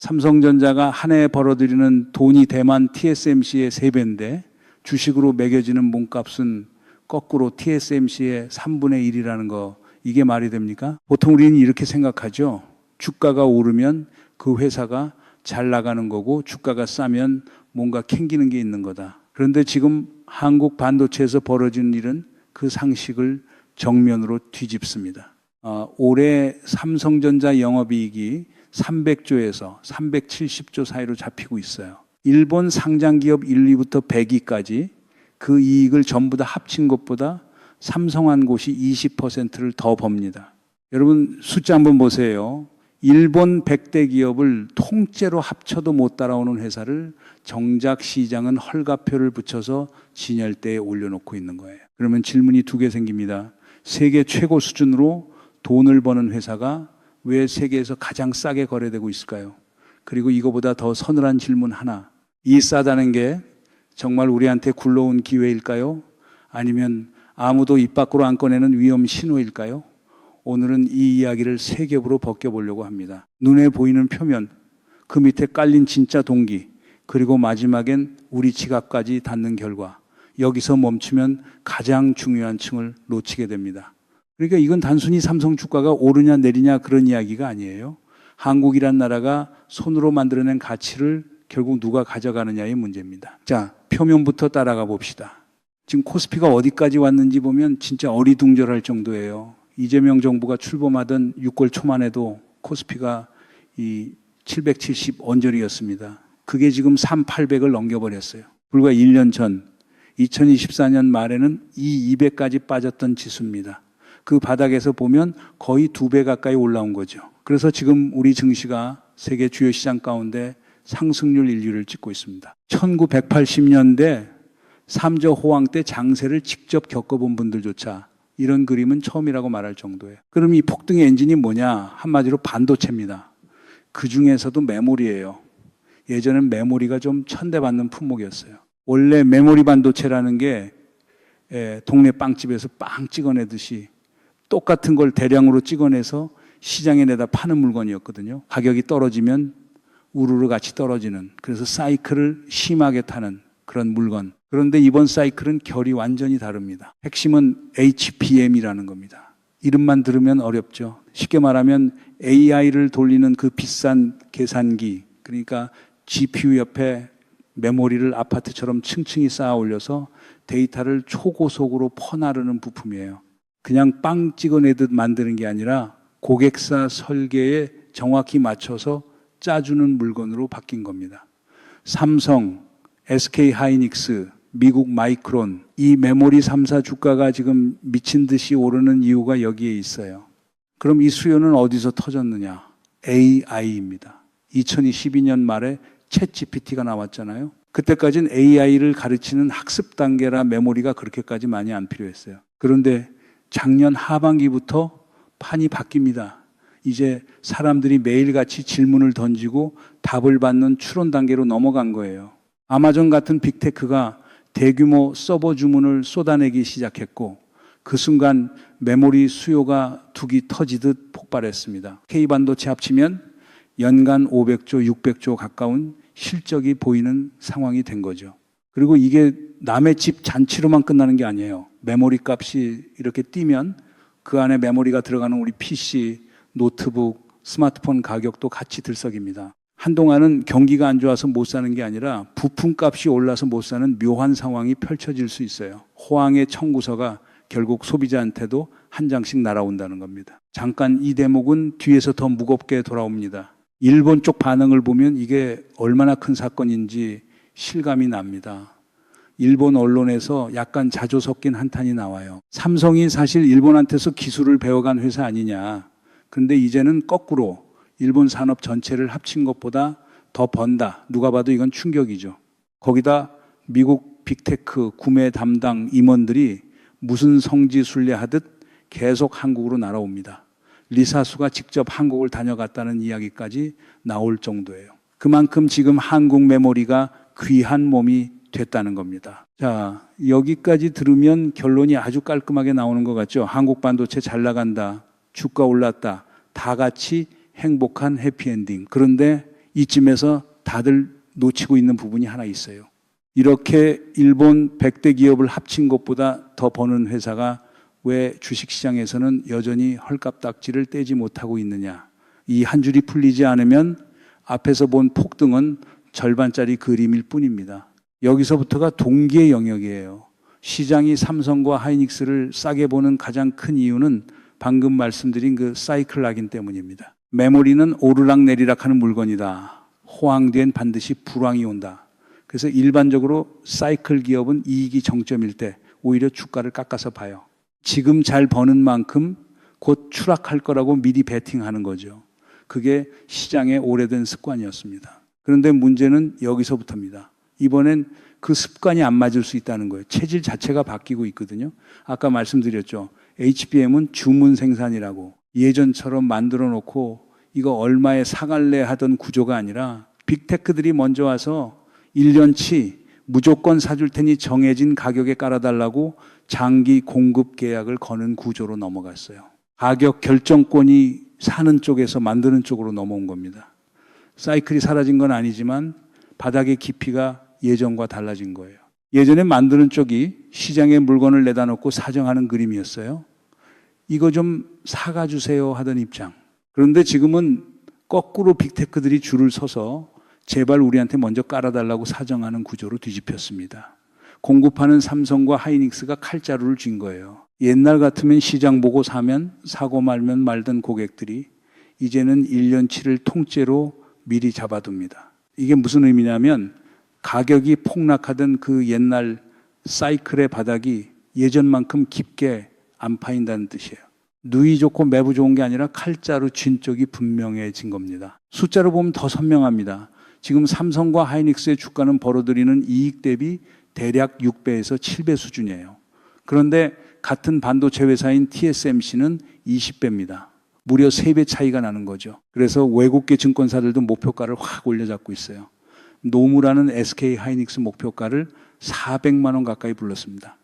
삼성전자가 한 해에 벌어들이는 돈이 대만 TSMC의 3배인데 주식으로 매겨지는 몸값은 거꾸로 TSMC의 3분의 1이라는 거, 이게 말이 됩니까? 보통 우리는 이렇게 생각하죠. 주가가 오르면 그 회사가 잘 나가는 거고 주가가 싸면 뭔가 캥기는 게 있는 거다. 그런데 지금 한국 반도체에서 벌어지는 일은 그 상식을 정면으로 뒤집습니다. 올해 삼성전자 영업이익이 300조에서 370조 사이로 잡히고 있어요. 일본 상장기업 1, 2부터 100위까지 그 이익을 전부 다 합친 것보다 삼성한 곳이 20%를 더 법니다. 여러분 숫자 한번 보세요. 일본 100대 기업을 통째로 합쳐도 못 따라오는 회사를 정작 시장은 헐가표를 붙여서 진열대에 올려놓고 있는 거예요. 그러면 질문이 2개 생깁니다. 세계 최고 수준으로 돈을 버는 회사가 왜 세계에서 가장 싸게 거래되고 있을까요? 그리고 이거보다 더 서늘한 질문 하나. 이 싸다는 게 정말 우리한테 굴러온 기회일까요? 아니면 아무도 입 밖으로 안 꺼내는 위험 신호일까요? 오늘은 이 이야기를 세 겹으로 벗겨보려고 합니다. 눈에 보이는 표면, 그 밑에 깔린 진짜 동기, 그리고 마지막엔 우리 지갑까지 닿는 결과. 여기서 멈추면 가장 중요한 층을 놓치게 됩니다. 그러니까 이건 단순히 삼성 주가가 오르냐 내리냐 그런 이야기가 아니에요. 한국이란 나라가 손으로 만들어낸 가치를 결국 누가 가져가느냐의 문제입니다. 자, 표면부터 따라가 봅시다. 지금 코스피가 어디까지 왔는지 보면 진짜 어리둥절할 정도예요. 이재명 정부가 출범하던 6개월 초만 해도 코스피가 이 770 언저리였습니다. 그게 지금 3,800을 넘겨버렸어요. 불과 1년 전 2024년 말에는 이 200까지 빠졌던 지수입니다. 그 바닥에서 보면 거의 2배 가까이 올라온 거죠. 그래서 지금 우리 증시가 세계 주요 시장 가운데 상승률 1위를 찍고 있습니다. 1980년대 3조 호황 때 장세를 직접 겪어본 분들조차 이런 그림은 처음이라고 말할 정도예요. 그럼 이 폭등의 엔진이 뭐냐? 한마디로 반도체입니다. 그 중에서도 메모리예요. 예전엔 메모리가 좀 천대받는 품목이었어요. 원래 메모리 반도체라는 게 동네 빵집에서 빵 찍어내듯이 똑같은 걸 대량으로 찍어내서 시장에 내다 파는 물건이었거든요. 가격이 떨어지면 우르르 같이 떨어지는, 그래서 사이클을 심하게 타는 그런 물건. 그런데 이번 사이클은 결이 완전히 다릅니다. 핵심은 HBM이라는 겁니다. 이름만 들으면 어렵죠. 쉽게 말하면 AI를 돌리는 그 비싼 계산기, 그러니까 GPU 옆에 메모리를 아파트처럼 층층이 쌓아 올려서 데이터를 초고속으로 퍼나르는 부품이에요. 그냥 빵 찍어내듯 만드는 게 아니라 고객사 설계에 정확히 맞춰서 짜주는 물건으로 바뀐 겁니다. 삼성, SK 하이닉스, 미국 마이크론, 이 메모리 3사 주가가 지금 미친 듯이 오르는 이유가 여기에 있어요. 그럼 이 수요는 어디서 터졌느냐? AI입니다. 2022년 말에 챗GPT가 나왔잖아요. 그때까지는 AI를 가르치는 학습 단계라 메모리가 그렇게까지 많이 안 필요했어요. 그런데 작년 하반기부터 판이 바뀝니다. 이제 사람들이 매일같이 질문을 던지고 답을 받는 추론 단계로 넘어간 거예요. 아마존 같은 빅테크가 대규모 서버 주문을 쏟아내기 시작했고 그 순간 메모리 수요가 둑이 터지듯 폭발했습니다. K반도체 합치면 연간 500조, 600조 가까운 실적이 보이는 상황이 된 거죠. 그리고 이게 남의 집 잔치로만 끝나는 게 아니에요. 메모리 값이 이렇게 뛰면 그 안에 메모리가 들어가는 우리 PC, 노트북, 스마트폰 가격도 같이 들썩입니다. 한동안은 경기가 안 좋아서 못 사는 게 아니라 부품값이 올라서 못 사는 묘한 상황이 펼쳐질 수 있어요. 호황의 청구서가 결국 소비자한테도 한 장씩 날아온다는 겁니다. 잠깐 이 대목은 뒤에서 더 무겁게 돌아옵니다. 일본 쪽 반응을 보면 이게 얼마나 큰 사건인지 실감이 납니다. 일본 언론에서 약간 자조 섞인 한탄이 나와요. 삼성이 사실 일본한테서 기술을 배워간 회사 아니냐. 그런데 이제는 거꾸로 일본 산업 전체를 합친 것보다 더 번다. 누가 봐도 이건 충격이죠. 거기다 미국 빅테크 구매 담당 임원들이 무슨 성지순례하듯 계속 한국으로 날아옵니다. 리사수가 직접 한국을 다녀갔다는 이야기까지 나올 정도예요. 그만큼 지금 한국 메모리가 귀한 몸이 됐다는 겁니다. 자, 여기까지 들으면 결론이 아주 깔끔하게 나오는 것 같죠? 한국 반도체 잘 나간다, 주가 올랐다, 다 같이 행복한 해피엔딩. 그런데 이쯤에서 다들 놓치고 있는 부분이 하나 있어요. 이렇게 일본 100대 기업을 합친 것보다 더 버는 회사가 왜 주식시장에서는 여전히 헐값딱지를 떼지 못하고 있느냐. 이 한 줄이 풀리지 않으면 앞에서 본 폭등은 절반짜리 그림일 뿐입니다. 여기서부터가 동기의 영역이에요. 시장이 삼성과 하이닉스를 싸게 보는 가장 큰 이유는 방금 말씀드린 그 사이클 낙인 때문입니다. 메모리는 오르락내리락 하는 물건이다. 호황 뒤엔 반드시 불황이 온다. 그래서 일반적으로 사이클 기업은 이익이 정점일 때 오히려 주가를 깎아서 봐요. 지금 잘 버는 만큼 곧 추락할 거라고 미리 베팅하는 거죠. 그게 시장의 오래된 습관이었습니다. 그런데 문제는 여기서부터입니다. 이번엔 그 습관이 안 맞을 수 있다는 거예요. 체질 자체가 바뀌고 있거든요. 아까 말씀드렸죠. HBM은 주문 생산이라고 예전처럼 만들어 놓고 이거 얼마에 사갈래 하던 구조가 아니라 빅테크들이 먼저 와서 1년치 무조건 사줄 테니 정해진 가격에 깔아달라고 장기 공급 계약을 거는 구조로 넘어갔어요. 가격 결정권이 사는 쪽에서 만드는 쪽으로 넘어온 겁니다. 사이클이 사라진 건 아니지만 바닥의 깊이가 예전과 달라진 거예요. 예전에 만드는 쪽이 시장에 물건을 내다 놓고 사정하는 그림이었어요. 이거 좀 사가 주세요 하던 입장. 그런데 지금은 거꾸로 빅테크들이 줄을 서서 제발 우리한테 먼저 깔아달라고 사정하는 구조로 뒤집혔습니다. 공급하는 삼성과 하이닉스가 칼자루를 쥔 거예요. 옛날 같으면 시장 보고 사면 사고 말면 말던 고객들이 이제는 1년치를 통째로 미리 잡아둡니다. 이게 무슨 의미냐면 가격이 폭락하던 그 옛날 사이클의 바닥이 예전만큼 깊게 안 파인다는 뜻이에요. 누이 좋고 매부 좋은 게 아니라 칼자루 쥔 쪽이 분명해진 겁니다. 숫자로 보면 더 선명합니다. 지금 삼성과 하이닉스의 주가는 벌어들이는 이익 대비 대략 6배에서 7배 수준이에요. 그런데 같은 반도체 회사인 TSMC는 20배입니다. 무려 3배 차이가 나는 거죠. 그래서 외국계 증권사들도 목표가를 확 올려잡고 있어요. 노무라는 SK 하이닉스 목표가를 400만 원 가까이 불렀습니다.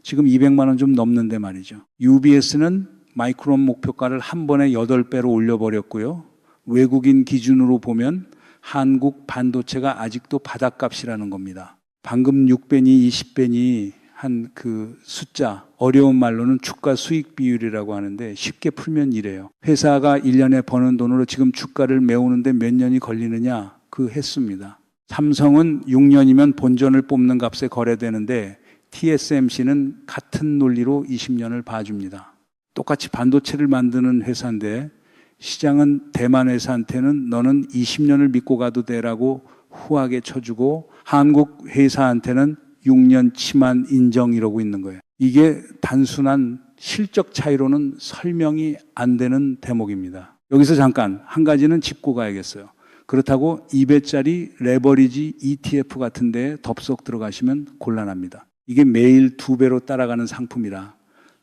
지금 200만 원 좀 넘는데 말이죠. UBS는 마이크론 목표가를 한 번에 8배로 올려버렸고요. 외국인 기준으로 보면 한국 반도체가 아직도 바닥값이라는 겁니다. 방금 6배니 20배니 한 그 숫자, 어려운 말로는 주가 수익 비율이라고 하는데 쉽게 풀면 이래요. 회사가 1년에 버는 돈으로 지금 주가를 메우는데 몇 년이 걸리느냐? 그 횟수입니다. 삼성은 6년이면 본전을 뽑는 값에 거래되는데 TSMC는 같은 논리로 20년을 봐줍니다. 똑같이 반도체를 만드는 회사인데 시장은 대만 회사한테는 너는 20년을 믿고 가도 되라고 후하게 쳐주고 한국 회사한테는 6년치만 인정 이러고 있는 거예요. 이게 단순한 실적 차이로는 설명이 안 되는 대목입니다. 여기서 잠깐 한 가지는 짚고 가야겠어요. 그렇다고 2배짜리 레버리지 ETF 같은 데에 덥석 들어가시면 곤란합니다. 이게 매일 2배로 따라가는 상품이라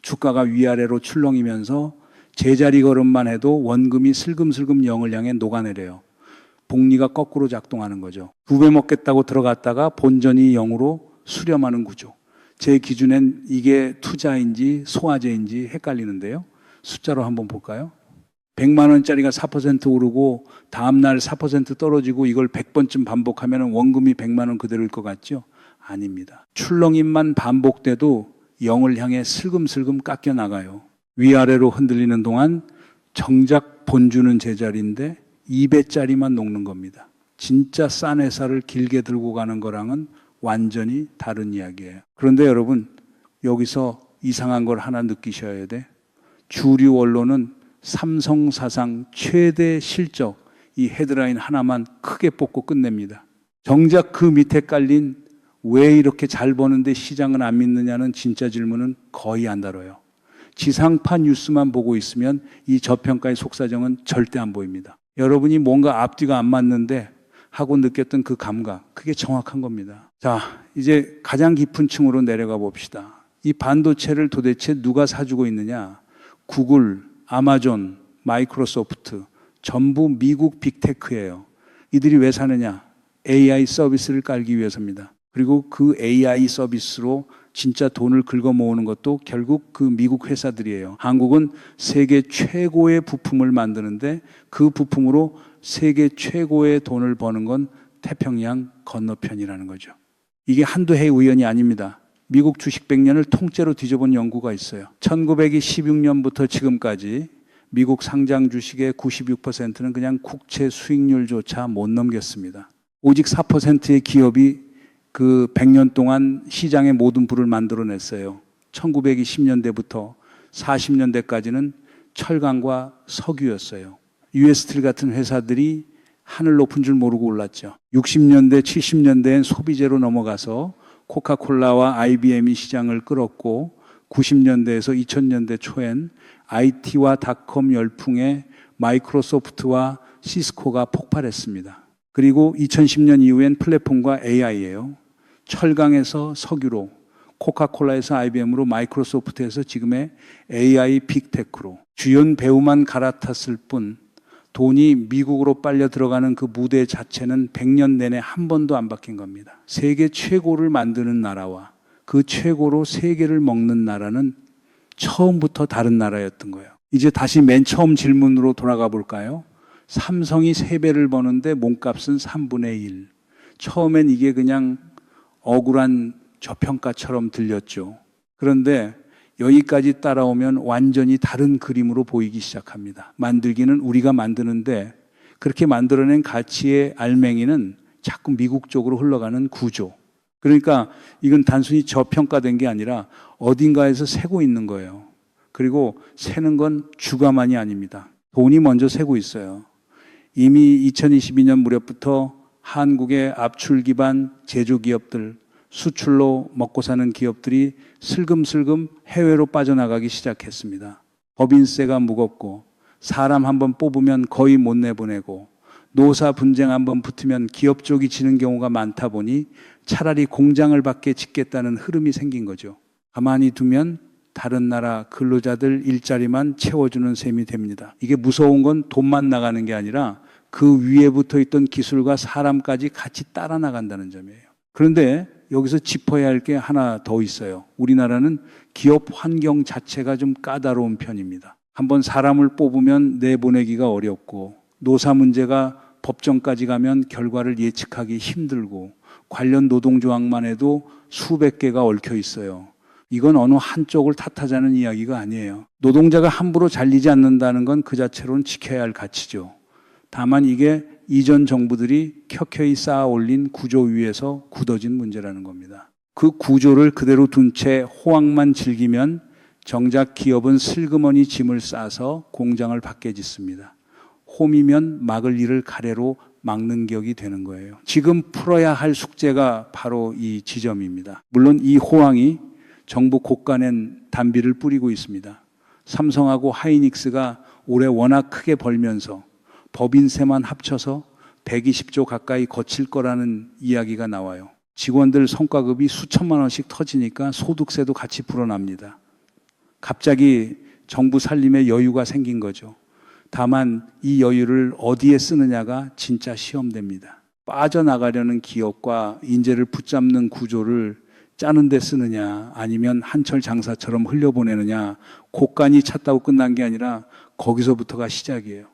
주가가 위아래로 출렁이면서 제자리 걸음만 해도 원금이 슬금슬금 0을 향해 녹아내려요. 복리가 거꾸로 작동하는 거죠. 2배 먹겠다고 들어갔다가 본전이 0으로 수렴하는 구조. 제 기준엔 이게 투자인지 소화제인지 헷갈리는데요. 숫자로 한번 볼까요? 100만 원짜리가 4% 오르고 다음날 4% 떨어지고 이걸 100번쯤 반복하면 원금이 100만 원 그대로일 것 같죠? 아닙니다. 출렁임만 반복돼도 0을 향해 슬금슬금 깎여 나가요. 위아래로 흔들리는 동안 정작 본주는 제자리인데 2배짜리만 녹는 겁니다. 진짜 싼 회사를 길게 들고 가는 거랑은 완전히 다른 이야기예요. 그런데 여러분 여기서 이상한 걸 하나 느끼셔야 돼. 주류 언론은 삼성 사상 최대 실적 이 헤드라인 하나만 크게 뽑고 끝냅니다. 정작 그 밑에 깔린 왜 이렇게 잘 버는데 시장은 안 믿느냐는 진짜 질문은 거의 안 다뤄요. 지상파 뉴스만 보고 있으면 이 저평가의 속사정은 절대 안 보입니다. 여러분이 뭔가 앞뒤가 안 맞는데 하고 느꼈던 그 감각, 그게 정확한 겁니다. 자, 이제 가장 깊은 층으로 내려가 봅시다. 이 반도체를 도대체 누가 사주고 있느냐? 구글, 아마존, 마이크로소프트, 전부 미국 빅테크예요. 이들이 왜 사느냐? AI 서비스를 깔기 위해서입니다. 그리고 그 AI 서비스로 진짜 돈을 긁어 모으는 것도 결국 그 미국 회사들이에요. 한국은 세계 최고의 부품을 만드는데 그 부품으로 세계 최고의 돈을 버는 건 태평양 건너편이라는 거죠. 이게 한두 해 우연이 아닙니다. 미국 주식 100년을 통째로 뒤져본 연구가 있어요. 1916년부터 지금까지 미국 상장 주식의 96%는 그냥 국채 수익률조차 못 넘겼습니다. 오직 4%의 기업이 그 100년 동안 시장의 모든 부를 만들어냈어요. 1920년대부터 40년대까지는 철강과 석유였어요. US스틸 같은 회사들이 하늘 높은 줄 모르고 올랐죠. 60년대, 70년대엔 소비재로 넘어가서 코카콜라와 IBM이 시장을 끌었고 90년대에서 2000년대 초엔 IT와 닷컴 열풍에 마이크로소프트와 시스코가 폭발했습니다. 그리고 2010년 이후엔 플랫폼과 AI예요. 철강에서 석유로, 코카콜라에서 IBM으로, 마이크로소프트에서 지금의 AI 빅테크로 주연 배우만 갈아탔을 뿐 돈이 미국으로 빨려 들어가는 그 무대 자체는 100년 내내 한 번도 안 바뀐 겁니다. 세계 최고를 만드는 나라와 그 최고로 세계를 먹는 나라는 처음부터 다른 나라였던 거예요. 이제 다시 맨 처음 질문으로 돌아가 볼까요? 삼성이 3배를 버는데 몸값은 3분의 1. 처음엔 이게 그냥 억울한 저평가처럼 들렸죠. 그런데 여기까지 따라오면 완전히 다른 그림으로 보이기 시작합니다. 만들기는 우리가 만드는데 그렇게 만들어낸 가치의 알맹이는 자꾸 미국 쪽으로 흘러가는 구조. 그러니까 이건 단순히 저평가된 게 아니라 어딘가에서 새고 있는 거예요. 그리고 새는 건 주가만이 아닙니다. 돈이 먼저 새고 있어요. 이미 2022년 무렵부터 한국의 압출 기반 제조기업들, 수출로 먹고 사는 기업들이 슬금슬금 해외로 빠져나가기 시작했습니다. 법인세가 무겁고 사람 한번 뽑으면 거의 못 내보내고 노사 분쟁 한번 붙으면 기업 쪽이 지는 경우가 많다 보니 차라리 공장을 밖에 짓겠다는 흐름이 생긴 거죠. 가만히 두면 다른 나라 근로자들 일자리만 채워주는 셈이 됩니다. 이게 무서운 건 돈만 나가는 게 아니라 그 위에 붙어 있던 기술과 사람까지 같이 따라 나간다는 점이에요. 그런데 여기서 짚어야 할 게 하나 더 있어요. 우리나라는 기업 환경 자체가 좀 까다로운 편입니다. 한번 사람을 뽑으면 내보내기가 어렵고 노사 문제가 법정까지 가면 결과를 예측하기 힘들고 관련 노동조항만 해도 수백 개가 얽혀 있어요. 이건 어느 한쪽을 탓하자는 이야기가 아니에요. 노동자가 함부로 잘리지 않는다는 건 그 자체로는 지켜야 할 가치죠. 다만 이게 이전 정부들이 켜켜이 쌓아 올린 구조 위에서 굳어진 문제라는 겁니다. 그 구조를 그대로 둔 채 호황만 즐기면 정작 기업은 슬그머니 짐을 싸서 공장을 밖에 짓습니다. 홈이면 막을 일을 가래로 막는 격이 되는 거예요. 지금 풀어야 할 숙제가 바로 이 지점입니다. 물론 이 호황이 정부 곳간엔 단비를 뿌리고 있습니다. 삼성하고 하이닉스가 올해 워낙 크게 벌면서 법인세만 합쳐서 120조 가까이 거칠 거라는 이야기가 나와요. 직원들 성과급이 수천만 원씩 터지니까 소득세도 같이 불어납니다. 갑자기 정부 살림에 여유가 생긴 거죠. 다만 이 여유를 어디에 쓰느냐가 진짜 시험됩니다. 빠져나가려는 기업과 인재를 붙잡는 구조를 짜는 데 쓰느냐 아니면 한철 장사처럼 흘려보내느냐 곳간이 찼다고 끝난 게 아니라 거기서부터가 시작이에요.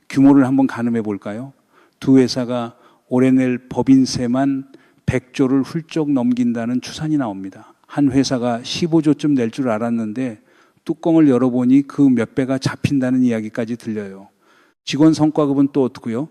규모를 한번 가늠해 볼까요? 두 회사가 올해 낼 법인세만 100조를 훌쩍 넘긴다는 추산이 나옵니다. 한 회사가 15조쯤 낼 줄 알았는데 뚜껑을 열어보니 그 몇 배가 잡힌다는 이야기까지 들려요. 직원 성과급은 또 어떻고요?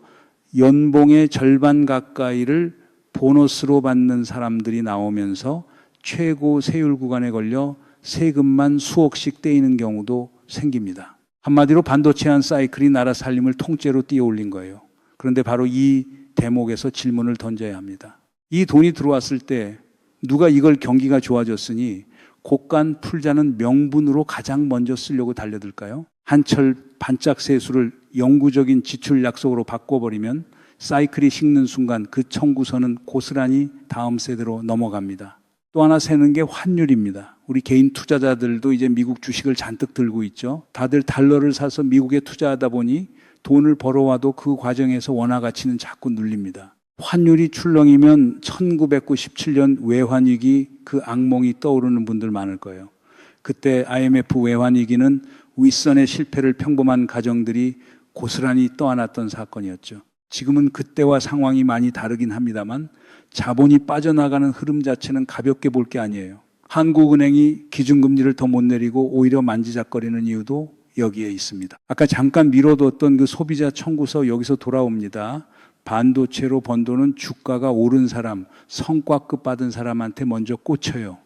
연봉의 절반 가까이를 보너스로 받는 사람들이 나오면서 최고 세율 구간에 걸려 세금만 수억씩 떼이는 경우도 생깁니다. 한마디로 반도체 한 사이클이 나라 살림을 통째로 띄어올린 거예요. 그런데 바로 이 대목에서 질문을 던져야 합니다. 이 돈이 들어왔을 때 누가 이걸 경기가 좋아졌으니 곳간 풀자는 명분으로 가장 먼저 쓰려고 달려들까요? 한철 반짝 세수를 영구적인 지출 약속으로 바꿔버리면 사이클이 식는 순간 그 청구서는 고스란히 다음 세대로 넘어갑니다. 또 하나 새는 게 환율입니다. 우리 개인 투자자들도 이제 미국 주식을 잔뜩 들고 있죠. 다들 달러를 사서 미국에 투자하다 보니 돈을 벌어와도 그 과정에서 원화 가치는 자꾸 눌립니다. 환율이 출렁이면 1997년 외환위기 그 악몽이 떠오르는 분들 많을 거예요. 그때 IMF 외환위기는 윗선의 실패를 평범한 가정들이 고스란히 떠안았던 사건이었죠. 지금은 그때와 상황이 많이 다르긴 합니다만 자본이 빠져나가는 흐름 자체는 가볍게 볼 게 아니에요. 한국은행이 기준금리를 더 못 내리고 오히려 만지작거리는 이유도 여기에 있습니다. 아까 잠깐 미뤄뒀던 그 소비자 청구서 여기서 돌아옵니다. 반도체로 번 돈은 주가가 오른 사람, 성과급 받은 사람한테 먼저 꽂혀요.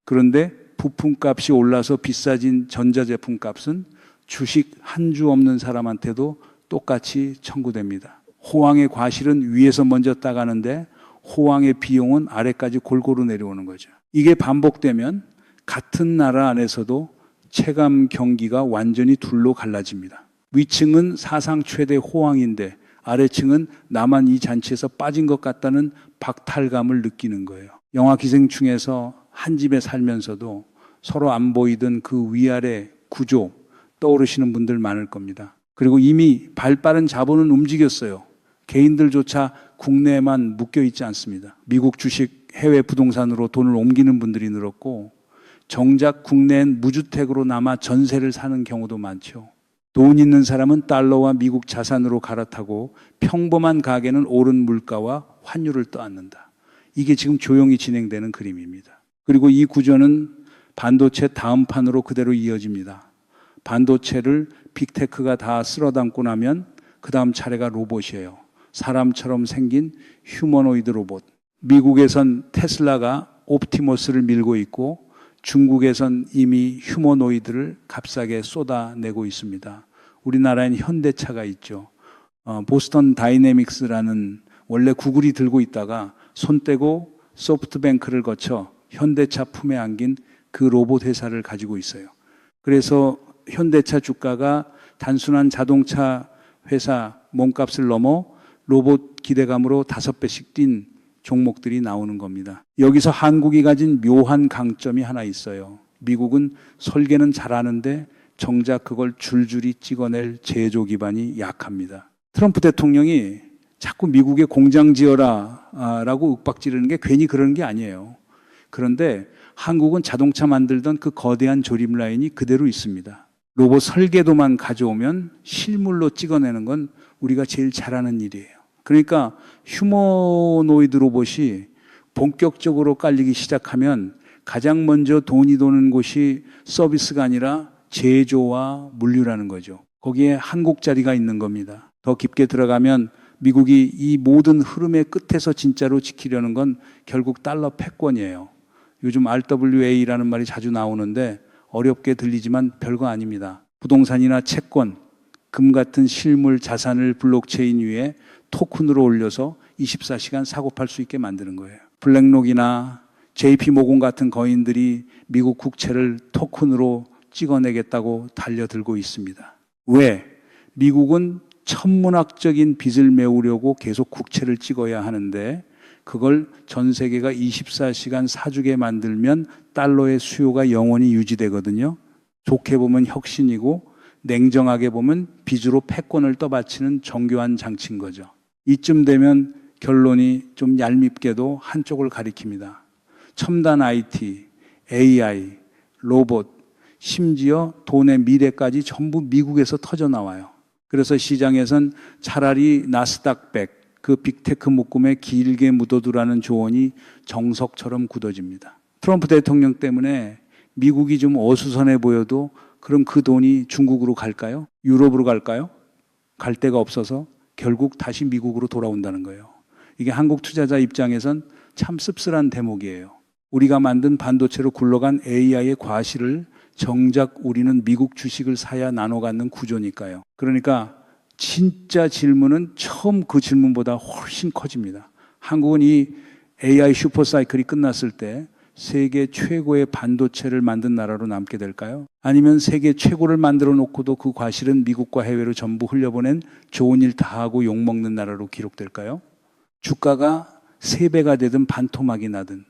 그런데 부품값이 올라서 비싸진 전자제품 값은 주식 한 주 없는 사람한테도 똑같이 청구됩니다. 호황의 과실은 위에서 먼저 따가는데 호황의 비용은 아래까지 골고루 내려오는 거죠. 이게 반복되면 같은 나라 안에서도 체감 경기가 완전히 둘로 갈라집니다. 위층은 사상 최대 호황인데 아래층은 나만 이 잔치에서 빠진 것 같다는 박탈감을 느끼는 거예요. 영화 기생충에서 한 집에 살면서도 서로 안 보이던 그 위아래 구조 떠오르시는 분들 많을 겁니다. 그리고 이미 발빠른 자본은 움직였어요. 개인들조차 국내에만 묶여 있지 않습니다. 미국 주식, 해외 부동산으로 돈을 옮기는 분들이 늘었고 정작 국내엔 무주택으로 남아 전세를 사는 경우도 많죠. 돈 있는 사람은 달러와 미국 자산으로 갈아타고 평범한 가게는 오른 물가와 환율을 떠안는다. 이게 지금 조용히 진행되는 그림입니다. 그리고 이 구조는 반도체 다음 판으로 그대로 이어집니다. 반도체를 빅테크가 다 쓸어담고 나면 그 다음 차례가 로봇이에요. 사람처럼 생긴 휴머노이드 로봇. 미국에선 테슬라가 옵티머스를 밀고 있고 중국에선 이미 휴머노이드를 값싸게 쏟아내고 있습니다. 우리나라엔 현대차가 있죠. 보스턴 다이내믹스라는 원래 구글이 들고 있다가 손 떼고 소프트뱅크를 거쳐 현대차 품에 안긴 그 로봇 회사를 가지고 있어요. 그래서 현대차 주가가 단순한 자동차 회사 몸값을 넘어 로봇 기대감으로 5배씩 뛴 종목들이 나오는 겁니다. 여기서 한국이 가진 묘한 강점이 하나 있어요. 미국은 설계는 잘하는데 정작 그걸 줄줄이 찍어낼 제조 기반이 약합니다. 트럼프 대통령이 자꾸 미국에 공장 지어라 라고 윽박지르는 게 괜히 그러는 게 아니에요. 그런데 한국은 자동차 만들던 그 거대한 조립 라인이 그대로 있습니다. 로봇 설계도만 가져오면 실물로 찍어내는 건 우리가 제일 잘하는 일이에요. 그러니까 휴머노이드 로봇이 본격적으로 깔리기 시작하면 가장 먼저 돈이 도는 곳이 서비스가 아니라 제조와 물류라는 거죠. 거기에 한국 자리가 있는 겁니다. 더 깊게 들어가면 미국이 이 모든 흐름의 끝에서 진짜로 지키려는 건 결국 달러 패권이에요. 요즘 RWA라는 말이 자주 나오는데 어렵게 들리지만 별거 아닙니다. 부동산이나 채권, 금 같은 실물 자산을 블록체인 위에 토큰으로 올려서 24시간 사고 팔 수 있게 만드는 거예요. 블랙록이나 JP모건 같은 거인들이 미국 국채를 토큰으로 찍어내겠다고 달려들고 있습니다. 왜? 미국은 천문학적인 빚을 메우려고 계속 국채를 찍어야 하는데 그걸 전 세계가 24시간 사주게 만들면 달러의 수요가 영원히 유지되거든요. 좋게 보면 혁신이고 냉정하게 보면 빚으로 패권을 떠받치는 정교한 장치인 거죠. 이쯤 되면 결론이 좀 얄밉게도 한쪽을 가리킵니다. 첨단 IT, AI, 로봇, 심지어 돈의 미래까지 전부 미국에서 터져 나와요. 그래서 시장에선 차라리 나스닥 100, 그 빅테크 묶음에 길게 묻어두라는 조언이 정석처럼 굳어집니다. 트럼프 대통령 때문에 미국이 좀 어수선해 보여도 그럼 그 돈이 중국으로 갈까요? 유럽으로 갈까요? 갈 데가 없어서 결국 다시 미국으로 돌아온다는 거예요. 이게 한국 투자자 입장에선 참 씁쓸한 대목이에요. 우리가 만든 반도체로 굴러간 AI의 과실을 정작 우리는 미국 주식을 사야 나눠 갖는 구조니까요. 그러니까 진짜 질문은 처음 그 질문보다 훨씬 커집니다. 한국은 이 AI 슈퍼사이클이 끝났을 때 세계 최고의 반도체를 만든 나라로 남게 될까요? 아니면 세계 최고를 만들어 놓고도 그 과실은 미국과 해외로 전부 흘려보낸 좋은 일 다 하고 욕먹는 나라로 기록될까요? 주가가 3배가 되든 반토막이 나든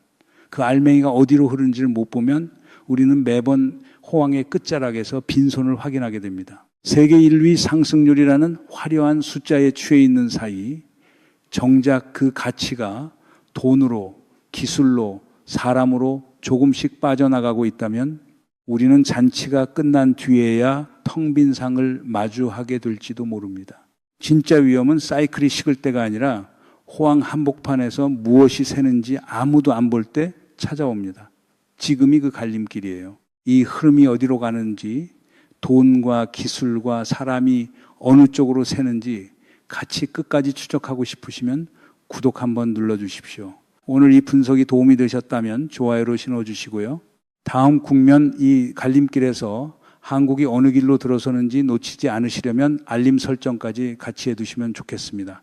그 알맹이가 어디로 흐르는지를 못 보면 우리는 매번 호황의 끝자락에서 빈손을 확인하게 됩니다. 세계 1위 상승률이라는 화려한 숫자에 취해 있는 사이 정작 그 가치가 돈으로, 기술로, 사람으로 조금씩 빠져나가고 있다면 우리는 잔치가 끝난 뒤에야 텅 빈 상을 마주하게 될지도 모릅니다. 진짜 위험은 사이클이 식을 때가 아니라 호황 한복판에서 무엇이 새는지 아무도 안 볼 때 찾아옵니다. 지금이 그 갈림길이에요. 이 흐름이 어디로 가는지, 돈과 기술과 사람이 어느 쪽으로 새는지 같이 끝까지 추적하고 싶으시면 구독 한번 눌러주십시오. 오늘 이 분석이 도움이 되셨다면 좋아요로 신어주시고요. 다음 국면 이 갈림길에서 한국이 어느 길로 들어서는지 놓치지 않으시려면 알림 설정까지 같이 해두시면 좋겠습니다.